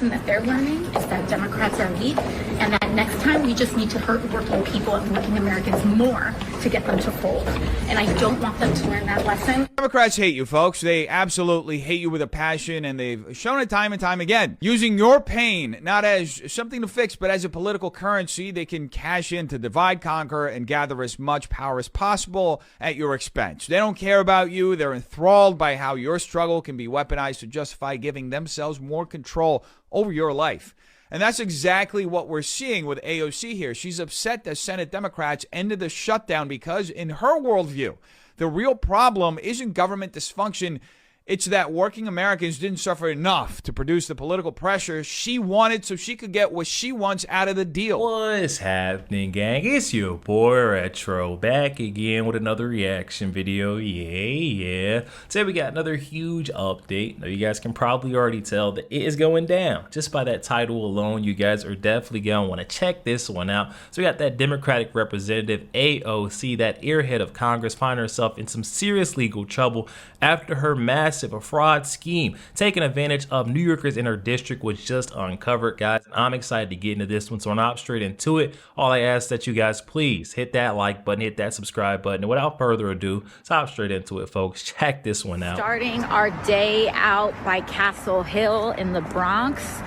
lesson that they're learning is that Democrats are weak, and that next time we just need to hurt working people and working Americans more to get them to fold. And I don't want them to learn that lesson. Democrats hate you, folks. They absolutely hate you with a passion, and they've shown it time and time again. Using your pain not as something to fix, but as a political currency, they can cash in to divide, conquer, and gather as much power as possible at your expense. They don't care about you. They're enthralled by how your struggle can be weaponized to justify giving themselves more control over your life. And that's exactly what we're seeing with AOC here. She's upset that Senate Democrats ended the shutdown because, in her worldview, the real problem isn't government dysfunction. It's that working Americans didn't suffer enough to produce the political pressure she wanted so she could get what she wants out of the deal. What's happening, gang? It's your boy Retro back again with another reaction video. Yeah. Today we got another huge update. Now you guys can probably already tell that it is going down. Just by that title alone, you guys are definitely going to want to check this one out. So we got that Democratic representative AOC, that airhead of Congress, finding herself in some serious legal trouble after her massive fraud scheme taking advantage of New Yorkers in her district was just uncovered, guys. And I'm excited to get into this one, so I'm hop straight into it. All I ask that you guys please hit that like button, hit that subscribe button, and without further ado, let's hop straight into it, folks. Check this one out. Starting our day out by Castle Hill in the Bronx.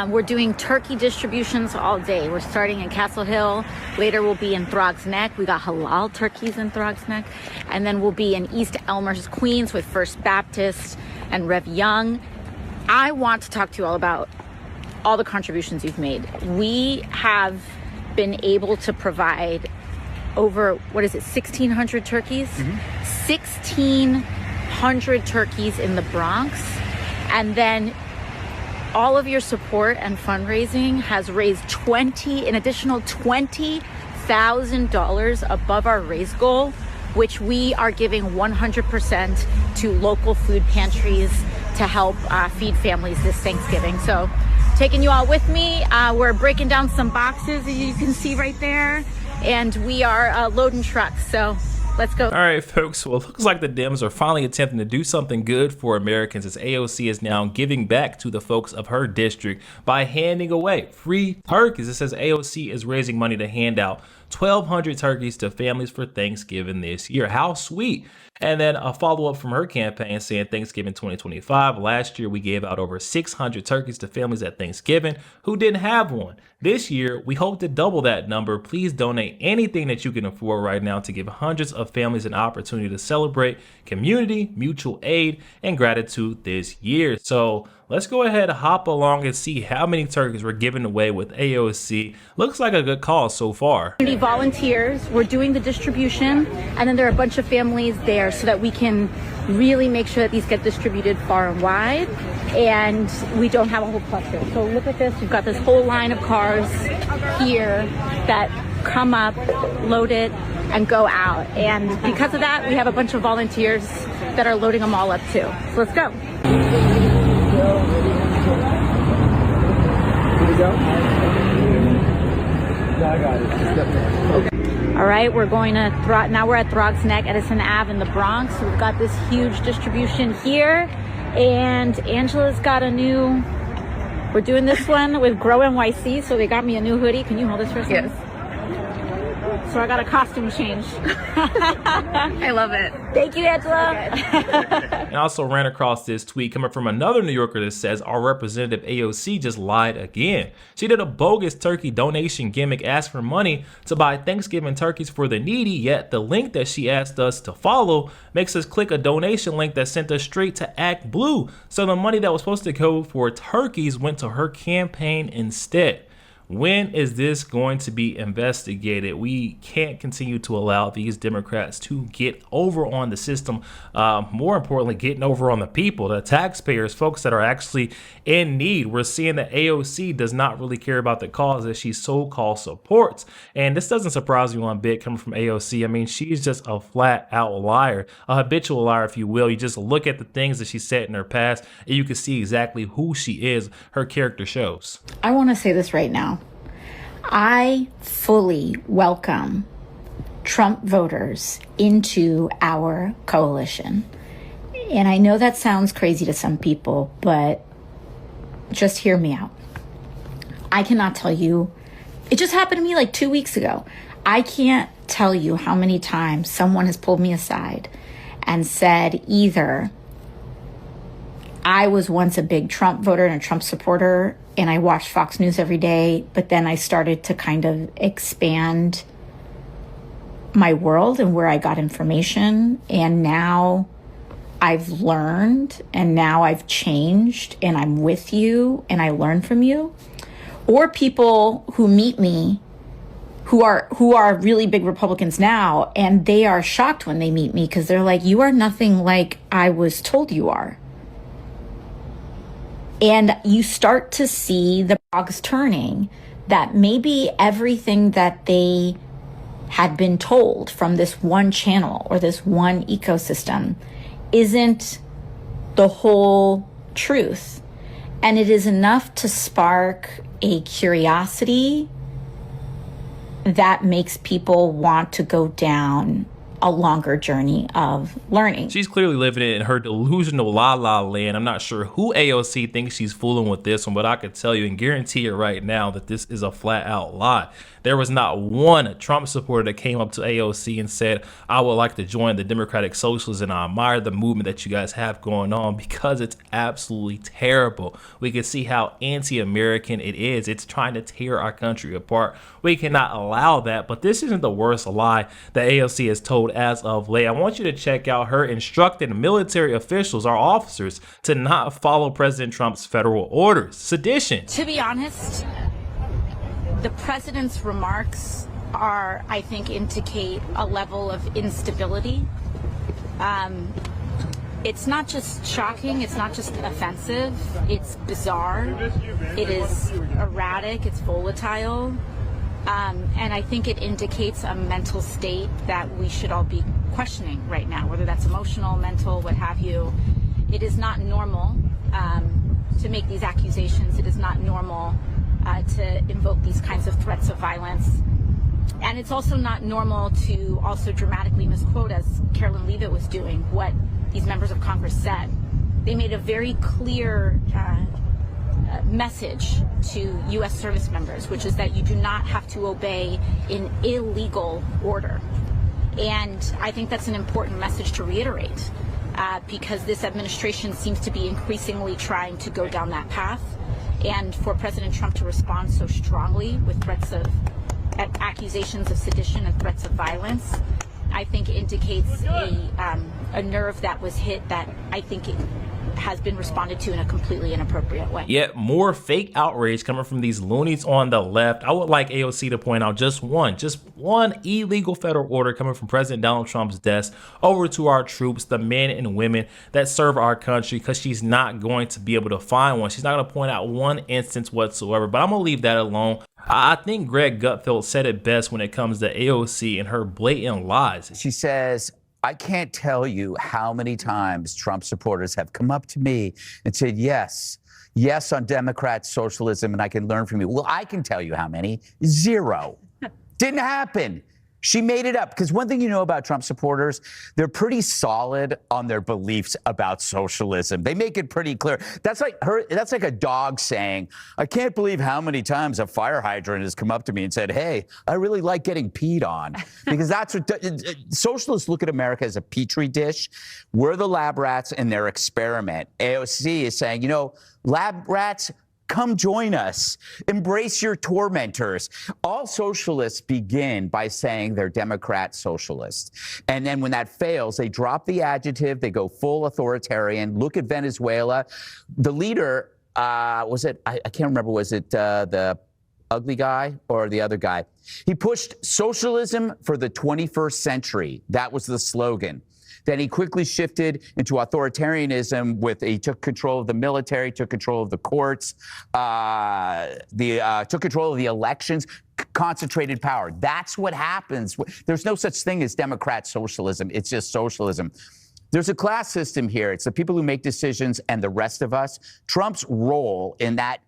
We're doing turkey distributions all day. We're starting in Castle Hill. Later we'll be in Throgs Neck. We got halal turkeys in Throgs Neck. And then we'll be in East Elmhurst, Queens with First Baptist and Rev Young. I want to talk to you all about all the contributions you've made. We have been able to provide over, 1,600 turkeys? 1,600 turkeys in the Bronx. And then all of your support and fundraising has raised an additional $20,000 above our raise goal, which we are giving 100% to local food pantries to help feed families this Thanksgiving. So taking you all with me, we're breaking down some boxes as you can see right there, and we are loading trucks. So let's go. All right, folks. Well, it looks like the Dems are finally attempting to do something good for Americans, as AOC is now giving back to the folks of her district by handing away free turkeys. It says AOC is raising money to hand out 1,200 turkeys to families for Thanksgiving this year. How sweet. And then a follow-up from her campaign saying Thanksgiving 2025. Last year, we gave out over 600 turkeys to families at Thanksgiving who didn't have one. This year, we hope to double that number. Please donate anything that you can afford right now to give hundreds of families an opportunity to celebrate community, mutual aid, and gratitude this year. So let's go ahead and hop along and see how many turkeys we're giving away with AOC. Looks like a good cause so far. Community volunteers, we're doing the distribution, and then there are a bunch of families there so that we can really make sure that these get distributed far and wide, and we don't have a whole cluster. So look at this, we've got this whole line of cars here that come up, load it, and go out. And because of that, we have a bunch of volunteers that are loading them all up too. So let's go. All right, we're going to now we're at Throgs Neck, Edison Ave in the Bronx. We've got this huge distribution here, and Angela's got we're doing this one with Grow NYC, so they got me a new hoodie. Can you hold this for a second? Yes. So I got a costume change. I love it. Thank you, Angela. And also ran across this tweet coming from another New Yorker that says our representative AOC just lied again. She did a bogus turkey donation gimmick, asked for money to buy Thanksgiving turkeys for the needy, yet the link that she asked us to follow makes us click a donation link that sent us straight to Act Blue. So the money that was supposed to go for turkeys went to her campaign instead. When is this going to be investigated? We can't continue to allow these Democrats to get over on the system. More importantly, getting over on the people, the taxpayers, folks that are actually in need. We're seeing that AOC does not really care about the cause that she so-called supports. And this doesn't surprise me one bit coming from AOC. I mean, she's just a flat out liar, a habitual liar, if you will. You just look at the things that she said in her past and you can see exactly who she is. Her character shows. I want to say this right now. I fully welcome Trump voters into our coalition. And I know that sounds crazy to some people, but just hear me out. I cannot tell you. It just happened to me like 2 weeks ago. I can't tell you how many times someone has pulled me aside and said either I was once a big Trump voter and a Trump supporter and I watched Fox News every day, but then I started to kind of expand my world and where I got information, and now I've learned and now I've changed and I'm with you and I learn from you. Or people who meet me who are really big Republicans now, and they are shocked when they meet me because they're like, you are nothing like I was told you are. And you start to see the cogs turning, that maybe everything that they had been told from this one channel or this one ecosystem isn't the whole truth. And it is enough to spark a curiosity that makes people want to go down a longer journey of learning. She's clearly living it in her delusional la land. I'm not sure who AOC thinks she's fooling with this one, but I could tell you and guarantee you right now that this is a flat out lie. There was not one Trump supporter that came up to AOC and said, I would like to join the Democratic Socialists and I admire the movement that you guys have going on, because it's absolutely terrible. We can see how anti-American it is. It's trying to tear our country apart. We cannot allow that, but this isn't the worst lie that AOC has told as of late. I want you to check out her instructing military officials, our officers, to not follow President Trump's federal orders. Sedition. To be honest, the president's remarks are, I think, indicate a level of instability. It's not just shocking, it's not just offensive, it's bizarre, it is erratic, it's volatile. And I think it indicates a mental state that we should all be questioning right now, whether that's emotional, mental, what have you. It is not normal to make these accusations. It is not normal to invoke these kinds of threats of violence. And it's also not normal to also dramatically misquote, as Carolyn Leavitt was doing, what these members of Congress said. They made a very clear message to U.S. service members, which is that you do not have to obey an illegal order. And I think that's an important message to reiterate, because this administration seems to be increasingly trying to go down that path. And for President Trump to respond so strongly with threats of accusations of sedition and threats of violence, I think indicates a nerve that was hit that I think it has been responded to in a completely inappropriate way. Yet more fake outrage coming from these loonies on the left. I would like AOC to point out just one illegal federal order coming from President Donald Trump's desk over to our troops, the men and women that serve our country, because she's not going to be able to find one. She's not going to point out one instance whatsoever, but I'm going to leave that alone. I think Greg Gutfeld said it best when it comes to AOC and her blatant lies. She says, I can't tell you how many times Trump supporters have come up to me and said, yes on Democrat socialism, and I can learn from you. Well, I can tell you how many. 0. Didn't happen. She made it up. Because one thing you know about Trump supporters, they're pretty solid on their beliefs about socialism. They make it pretty clear. That's like a dog saying, I can't believe how many times a fire hydrant has come up to me and said, hey, I really like getting peed on. Because that's what socialists look at America as a petri dish. We're the lab rats in their experiment. AOC is saying, lab rats, come join us. Embrace your tormentors. All socialists begin by saying they're Democrat socialists. And then when that fails, they drop the adjective. They go full authoritarian. Look at Venezuela. The leader, I can't remember, was it the ugly guy or the other guy? He pushed socialism for the 21st century. That was the slogan. Then he quickly shifted into authoritarianism he took control of the military, took control of the courts, took control of the elections, concentrated power. That's what happens. There's no such thing as Democrat socialism. It's just socialism. There's a class system here. It's the people who make decisions and the rest of us. Trump's role in that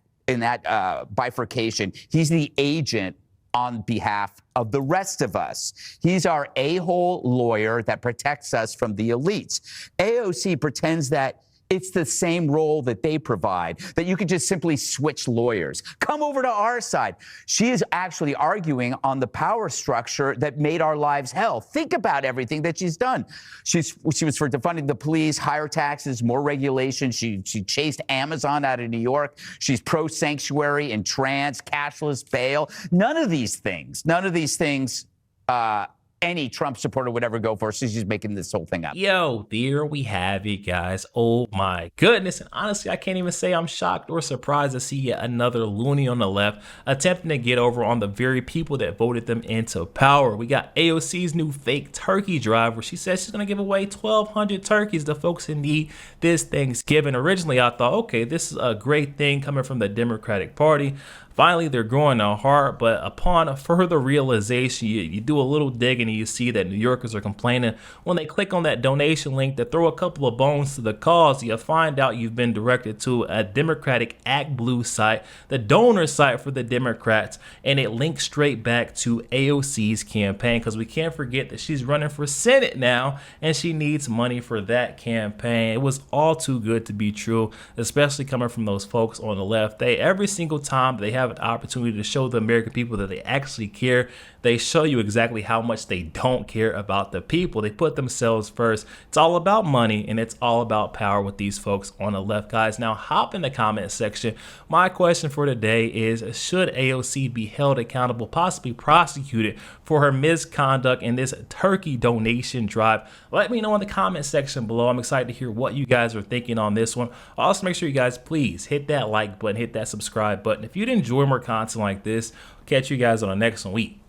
bifurcation, he's the agent on behalf of the rest of us. He's our a-hole lawyer that protects us from the elites. AOC pretends that It's the same role that they provide, that you could just simply switch lawyers. Come over to our side. She is actually arguing on the power structure that made our lives hell. Think about everything that she's done. She was for defunding the police, higher taxes, more regulation. She chased Amazon out of New York. She's pro-sanctuary and trans, cashless bail. None of these things, any Trump supporter would ever go for. So she's making this whole thing up. Yo, there we have it, guys. Oh my goodness. And honestly, I can't even say I'm shocked or surprised to see yet another loony on the left attempting to get over on the very people that voted them into power. We got AOC's new fake turkey drive where she says she's going to give away 1,200 turkeys to folks in need this Thanksgiving. Originally, I thought, okay, this is a great thing coming from the Democratic Party. Finally, they're growing a heart, but upon further realization, you do a little digging and you see that New Yorkers are complaining when they click on that donation link to throw a couple of bones to the cause. You find out you've been directed to a Democratic Act Blue site, the donor site for the Democrats, and it links straight back to AOC's campaign, because we can't forget that she's running for Senate now and she needs money for that campaign. It was all too good to be true, especially coming from those folks on the left. Every single time they have an opportunity to show the American people that they actually care, they show you exactly how much they don't care about the people. They put themselves first. It's all about money and it's all about power with these folks on the left, guys. Now hop in the comment section. My question for today is, should AOC be held accountable, possibly prosecuted for her misconduct in this turkey donation drive? Let me know in the comment section below. I'm excited to hear what you guys are thinking on this one. Also, make sure you guys please hit that like button, hit that subscribe button. If you'd enjoy more content like this, catch you guys on the next one.